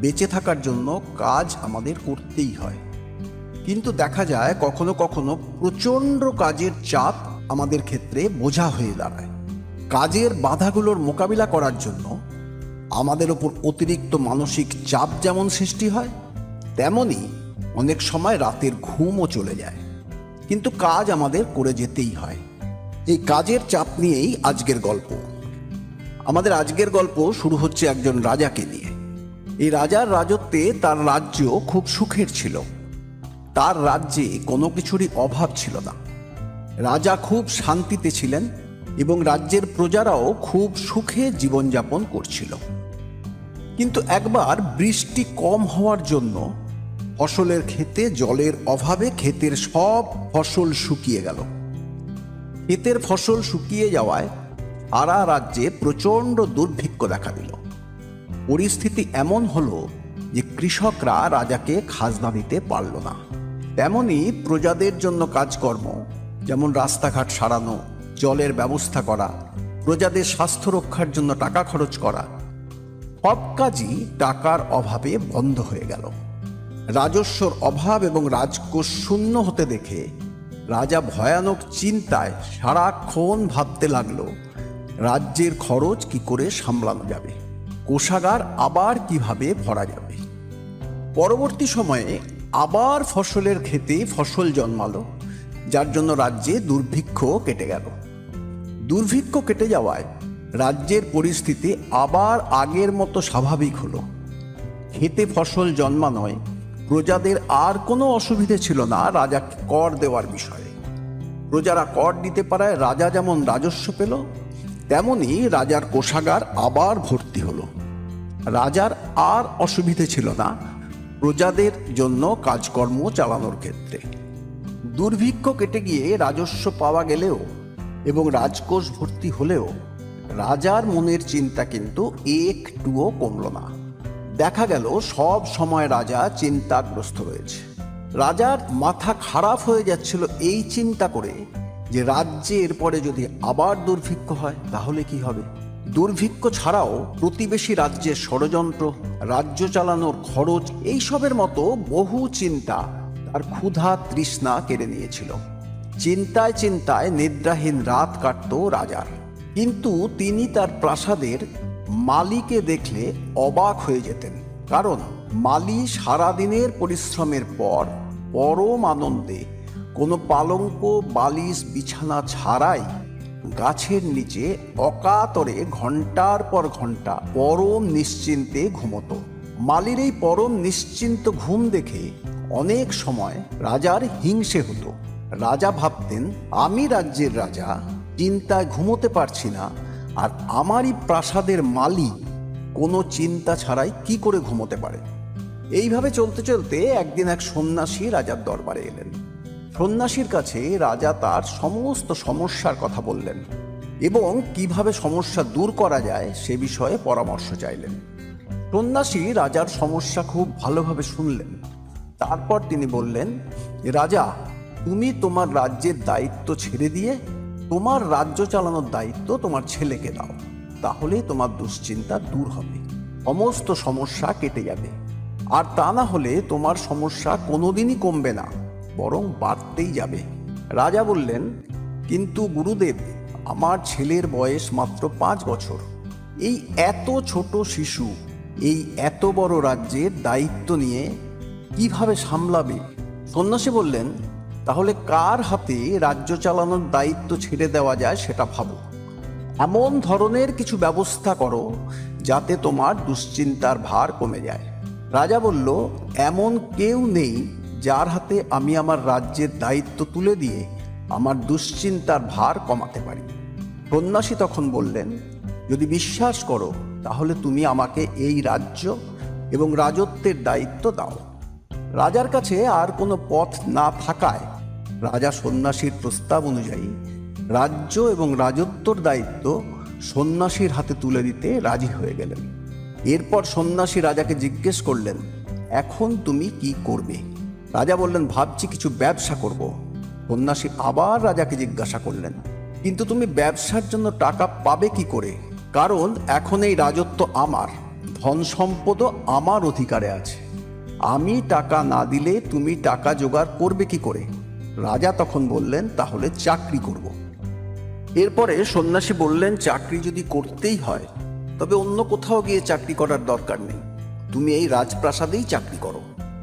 বেঁচে থাকার জন্য কাজ আমাদের করতেই হয়। কিন্তু দেখা যায় কখনো কখনো প্রচণ্ড কাজের চাপ আমাদের ক্ষেত্রে বোঝা হয়ে দাঁড়ায়। কাজের বাধাগুলোর মোকাবিলা করার জন্য আমাদের ওপর অতিরিক্ত মানসিক চাপ যেমন সৃষ্টি হয়, তেমনি অনেক সময় রাতের ঘুমও চলে যায়। কিন্তু কাজ আমাদের করে যেতেই হয়। এই কাজের চাপ নিয়েই আজকের গল্প। আমাদের আজকের গল্প শুরু হচ্ছে একজন রাজাকে নিয়ে। এই রাজার রাজত্বে তার রাজ্য খুব সুখের ছিল। তার রাজ্যে কোনো কিছুরই অভাব ছিল না। রাজা খুব শান্তিতে ছিলেন এবং রাজ্যের প্রজারাও খুব সুখে জীবনযাপন করছিল। কিন্তু একবার বৃষ্টি কম হওয়ার জন্য ফসলের ক্ষেতে জলের অভাবে ক্ষেতের সব ফসল শুকিয়ে গেল। ক্ষেতের ফসল শুকিয়ে যাওয়ায় সারা রাজ্যে প্রচণ্ড দুর্ভিক্ষ দেখা দিল। পরিস্থিতি এমন হলো যে কৃষকরা রাজাকে খাজনা দিতে পারল না। তেমনি প্রজাদের জন্য কাজকর্ম, যেমন রাস্তাঘাট সারানো, জলের ব্যবস্থা করা, প্রজাদের স্বাস্থ্য রক্ষার জন্য টাকা খরচ করা, সব কাজই টাকার অভাবে বন্ধ হয়ে গেল। রাজস্বর অভাব এবং রাজকোষ শূন্য হতে দেখে রাজা ভয়ানক চিন্তায় সারাক্ষণ ভাবতে লাগলো রাজ্যের খরচ কি করে সামলানো যাবে, কোষাগার আবার কিভাবে ভরা যাবে। পরবর্তী সময়ে আবার ফসলের ক্ষেতে ফসল জন্মালো, যার জন্য রাজ্যে দুর্ভিক্ষ কেটে গেল। দুর্ভিক্ষ কেটে যাওয়ায় রাজ্যের পরিস্থিতি আবার আগের মতো স্বাভাবিক হলো। ক্ষেতে ফসল জন্মানোয় প্রজাদের আর কোনো অসুবিধে ছিল না রাজাকে কর দেওয়ার বিষয়ে। প্রজারা কর দিতে পারায় রাজা যেমন রাজস্ব পেল, তেমনি রাজার কোষাগার আবার ভর্তি হলো। রাজার আর অসুবিধে ছিল না প্রজাদের জন্য কাজকর্ম চালানোর ক্ষেত্রে। দুর্ভিক্ষ কেটে গিয়ে রাজস্ব পাওয়া গেলেও এবং রাজকোষ ভর্তি হলেও রাজার মনের চিন্তা কিন্তু একটুও কমল না। দেখা গেল সব সময় রাজা চিন্তাগ্রস্ত রয়েছে। রাজার মাথা খারাপ হয়ে যাচ্ছিল এই চিন্তা করে যে রাজ্যে এরপরে যদি আবার দুর্ভিক্ষ হয় তাহলে কি হবে। দুর্ভিক্ষ ছাড়াও প্রতিবেশী রাজ্যের ষড়যন্ত্র, রাজ্য চালানোর খরচ, এইসবের মতো বহু চিন্তা তার ক্ষুধা তৃষ্ণা কেড়ে নিয়েছিল। চিন্তায় চিন্তায় নিদ্রাহীন রাত কাটত রাজার। কিন্তু তিনি তার প্রাসাদের মালিকে দেখলে অবাক হয়ে যেতেন, কারণ মালি সারাদিনের পরিশ্রমের পর পরম আনন্দে কোনো পালঙ্ক, বালিশ, বিছানা ছাড়াই গাছের নিচে অকাতরে ঘন্টার পর ঘন্টা পরম নিশ্চিন্তে ঘুমোতো। মালির এই পরম নিশ্চিন্ত ঘুম দেখে অনেক সময় রাজার হিংসে হতো। রাজা ভাবতেন, আমি রাজ্যের রাজা, চিন্তায় ঘুমোতে পারছি না, আর আমারই প্রাসাদের মালি কোনো চিন্তা ছাড়াই কি করে ঘুমোতে পারে। এইভাবে চলতে চলতে একদিন এক সন্ন্যাসী রাজার দরবারে এলেন। সন্ন্যাসীর কাছে রাজা তার সমস্ত সমস্যার কথা বললেন এবং কিভাবে সমস্যা দূর করা যায় সে বিষয়ে পরামর্শ চাইলেন। সন্ন্যাসী রাজার সমস্যা খুব ভালোভাবে শুনলেন। তারপর তিনি বললেন, রাজা, তুমি তোমার রাজ্যের দায়িত্ব ছেড়ে দিয়ে তোমার রাজ্য চালানোর দায়িত্ব তোমার ছেলেকে দাও, তাহলেই তোমার দুশ্চিন্তা দূর হবে, সমস্ত সমস্যা কেটে যাবে। আর তা না হলে তোমার সমস্যা কোনোদিনই কমবে না, বরং বাড়তেই যাবে। রাজা বললেন, কিন্তু গুরুদেব, আমার ছেলের বয়স মাত্র 5 বছর। এই এত ছোট শিশু এই এত বড় রাজ্যের দায়িত্ব নিয়ে কিভাবে সামলাবে? সন্ন্যাসী বললেন, তাহলে কার হাতে রাজ্য চালানোর দায়িত্ব ছেড়ে দেওয়া যায় সেটা ভাবো। এমন ধরনের কিছু ব্যবস্থা করো যাতে তোমার দুশ্চিন্তার ভার কমে যায়। রাজা বলল, এমন কেউ নেই যার হাতে আমি আমার রাজ্যের দায়িত্ব তুলে দিয়ে আমার দুশ্চিন্তার ভার কমাতে পারি। সন্ন্যাসী তখন বললেন, যদি বিশ্বাস করো তাহলে তুমি আমাকে এই রাজ্য এবং রাজত্বের দায়িত্ব দাও। রাজার কাছে আর কোনো পথ না থাকায় রাজা সন্ন্যাসীর প্রস্তাব অনুযায়ী রাজ্য এবং রাজত্বর দায়িত্ব সন্ন্যাসীর হাতে তুলে দিতে রাজি হয়ে গেলেন। এরপর সন্ন্যাসী রাজাকে জিজ্ঞেস করলেন, এখন তুমি কি করবে? রাজা বললেন, ভাবছি কিছু ব্যবসা করব। সন্ন্যাসী আবার রাজাকে জিজ্ঞাসা করলেন, কিন্তু তুমি ব্যবসার জন্য টাকা পাবে কি করে? কারণ এখন এই রাজত্ব আমার, ধন সম্পদও আমার অধিকারে আছে। আমি টাকা না দিলে তুমি টাকা জোগাড় করবে কি করে? রাজা তখন বললেন, তাহলে চাকরি করব। এরপরে সন্ন্যাসী বললেন, চাকরি যদি করতেই হয় তবে অন্য কোথাও গিয়ে চাকরি করার দরকার নেই, তুমি এই রাজপ্রাসাদেই চাকরি করো।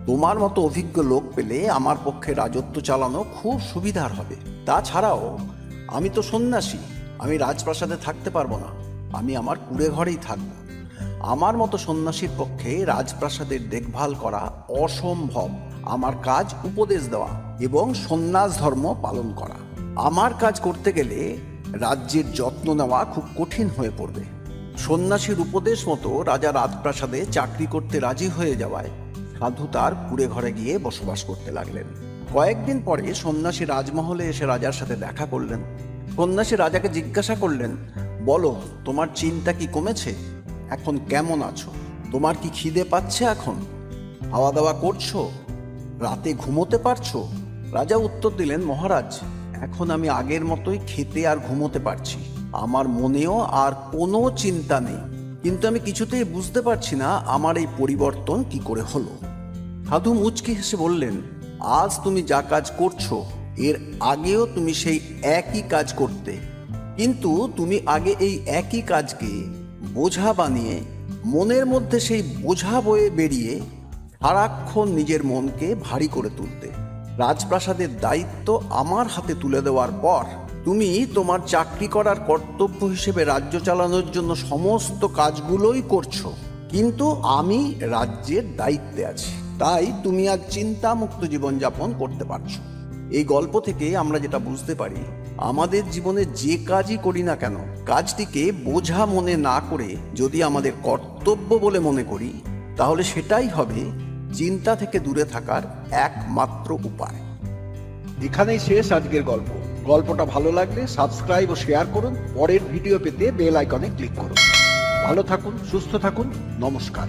তোমার মতো অভিজ্ঞ লোক পেলে আমার পক্ষে রাজত্ব চালানো খুব সুবিধার হবে। তাছাড়াও আমি তো সন্ন্যাসী, আমি রাজপ্রাসাদে থাকতে পারবো না, আমি আমার কুঁড়ে ঘরেই থাকব। আমার মতো সন্ন্যাসীর পক্ষে রাজপ্রাসাদের দেখভাল করা অসম্ভব। আমার কাজ উপদেশ দেওয়া এবং সন্ন্যাস ধর্ম পালন করা। আমার কাজ করতে গেলে রাজ্যের যত্ন নেওয়া খুব কঠিন হয়ে পড়বে। সন্ন্যাসীর উপদেশ মতো রাজা রাজপ্রাসাদে চাকরি করতে রাজি হয়ে যাওয়ায় সাধু তার কুঁড়ে ঘরে গিয়ে বসবাস করতে লাগলেন। কয়েকদিন পরে সন্ন্যাসী রাজমহলে এসে রাজার সাথে দেখা করলেন। সন্ন্যাসী রাজাকে জিজ্ঞাসা করলেন, বলো, তোমার চিন্তা কি কমেছে? এখন কেমন আছো? তোমার কি খিদে পাচ্ছে? এখন খাওয়া দাওয়া করছো? রাতে ঘুমোতে পারছো? রাজা উত্তর দিলেন, মহারাজ, এখন আমি আগের মতোই খেতে আর ঘুমোতে পারছি, আমার মনেও আর কোনো চিন্তা নেই, কিন্তু আমি কিছুতেই বুঝতে পারছি না আমার এই পরিবর্তন কি করে হলো। সাধু মুচকি হেসে বললেন, আজ তুমি যা কাজ করছো এর আগেও তুমি সেই একই কাজ করতে, কিন্তু তুমি আগে এই একই কাজকে বোঝা বানিয়ে মনের মধ্যে সেই বোঝা বয়ে বেরিয়ে সারাক্ষণ নিজের মনকে ভারী করে তুলতে। রাজপ্রাসাদের দায়িত্ব আমার হাতে তুলে দেওয়ার পর তুমি তোমার চাকরি করার কর্তব্য হিসেবে রাজ্য চালানোর জন্য সমস্ত কাজগুলোই করছো, কিন্তু আমি রাজ্যের দায়িত্বে আছি, তাই তুমি আজ চিন্তামুক্ত জীবনযাপন করতে পারছো। এই গল্প থেকে আমরা যেটা বুঝতে পারি, আমাদের জীবনে যে কাজই করি না কেন, কাজটিকে বোঝা মনে না করে যদি আমাদের কর্তব্য বলে মনে করি, তাহলে সেটাই হবে চিন্তা থেকে দূরে থাকার একমাত্র উপায়। এখানেই শেষ আজকের গল্প। গল্পটা ভালো লাগলে সাবস্ক্রাইব ও শেয়ার করুন। পরের ভিডিও পেতে বেল আইকনে ক্লিক করুন। ভালো থাকুন, সুস্থ থাকুন, নমস্কার।